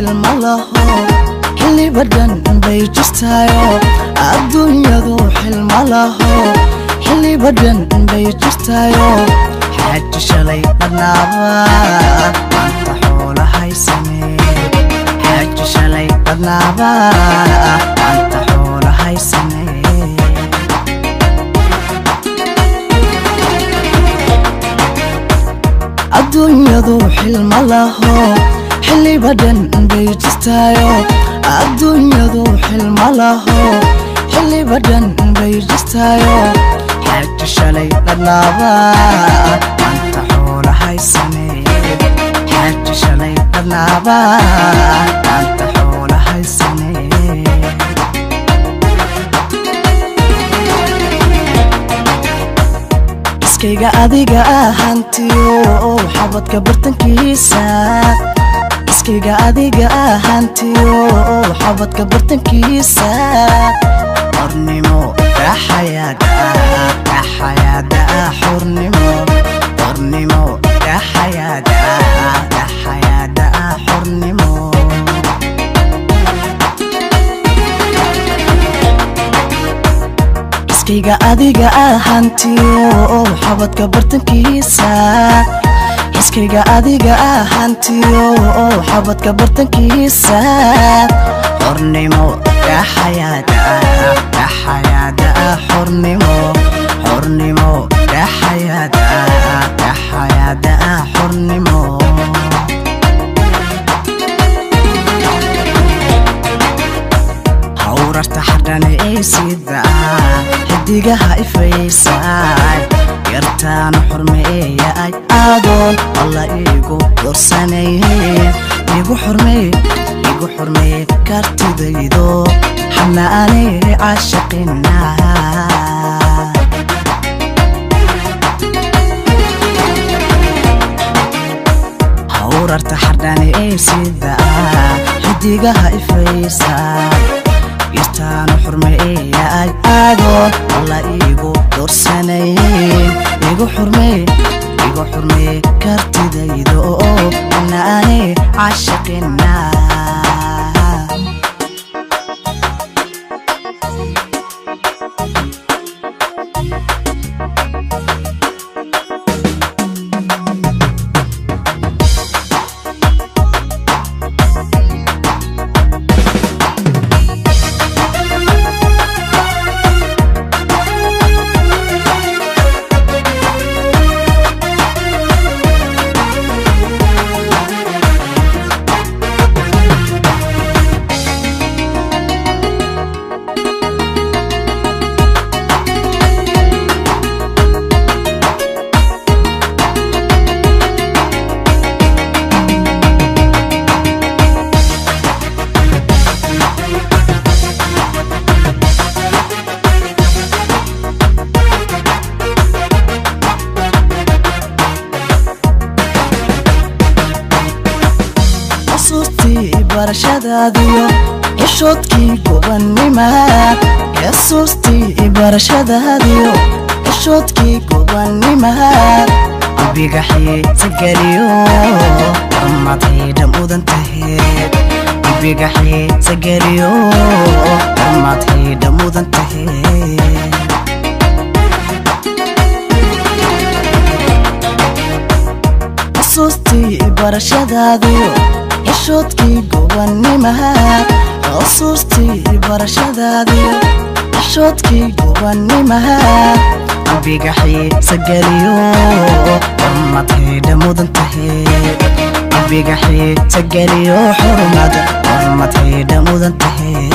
حلم الله اللي بدن بيجستايو الدنيا ذو حلم الله اللي بدن بيجستايو حاج شلي بدنابا انت حولها يسمي حاج شلي بدنابا انت حولها يسمي الدنيا ذو حلم الله اللي بدن بيجستايو الدنيا ذو حلم الله اللي بدن بيجستايو حاج شلي بدنابا انت حولها يسمي حاج شلي بدنابا انت حولها يسمي iskayga adiga ahantiyo xabadka bartankiisa iskayga adiga ahantiyo xabadka bartankiisa xornimo xayaada xornimo xornimo xayaada xornimo iskayga adiga ahantiyo xabadka bartankiisa iskayga adiga ahantiyo xabadka bartankiisa xornimo xayaada xornimo xornimo xayaada xornimo hawrarta xadhan ee sida xidigaha ifaysaay yartaan xurmeeya ay aadoon alla igu doorsanayeen igu xurmeey kartidaydo xana ani caashaqina hawrarta xadhan ee sida xidigaha ifaysaay yartaan xurmeeya ay aadoon alla igu doorsanayeen igu xurmeey kartidaydo xana ani caashaqina barashadaadiyo xishoodkii gobannimada xasuustii barashadaadiyo xishoodkii gobannimada qalbiga xiisa geliyo dhammaadayda mudan tahay qalbiga xiisa geliyo dhammaadayda mudan tahay xasuustii barashadaadiyo xishoodkii gobannimada xasuustii barashadaadiyo xishoodkii gobannimada qalbiga xiisa geliyo dhammaadayda mudan tahay qalbiga xiisa geliyo dhammaadayda mudan tahay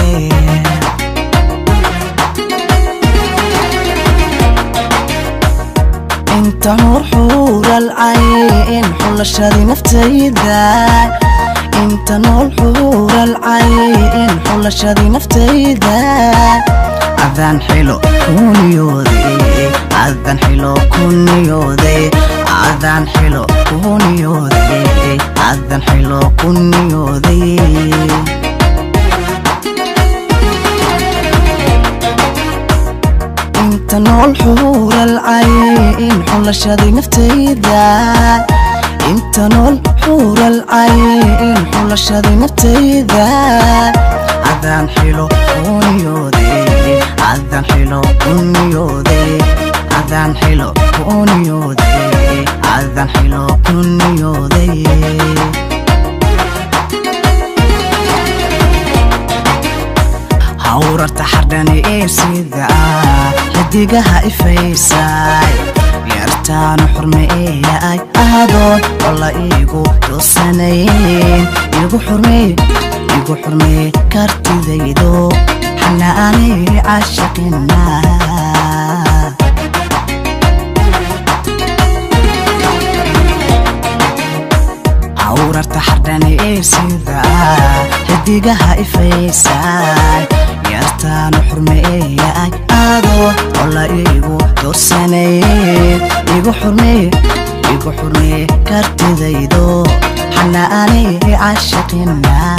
انت نور حور العين حلشادي نفتيدا انت نور حور العين حلشادي نفتيدا عذان حلو كونيودي عذان حلو كونيودي عذان حلو كونيودي عذان حلو كونيودي انت نور حور العين حلشادي نفتيدا انت نور حور العين حلشدي نفتيدا عذان حلو كونيودي عذان حلو كونيودي عذان حلو كونيودي عذان حلو كونيودي هورت حردني سيدا حديقها إفيساي يرتان حرمي اي أهدون والله إيقو يوصنين إيقو حرمي كارتي ذيدو حنا أني عاشقنا هورت حردني سيدا حديقها إفيساي يرتان حرمي اي أهدون والله إيقو يوصنين إيقو حرمي كارتي ذيدو حنا أني عاشقنا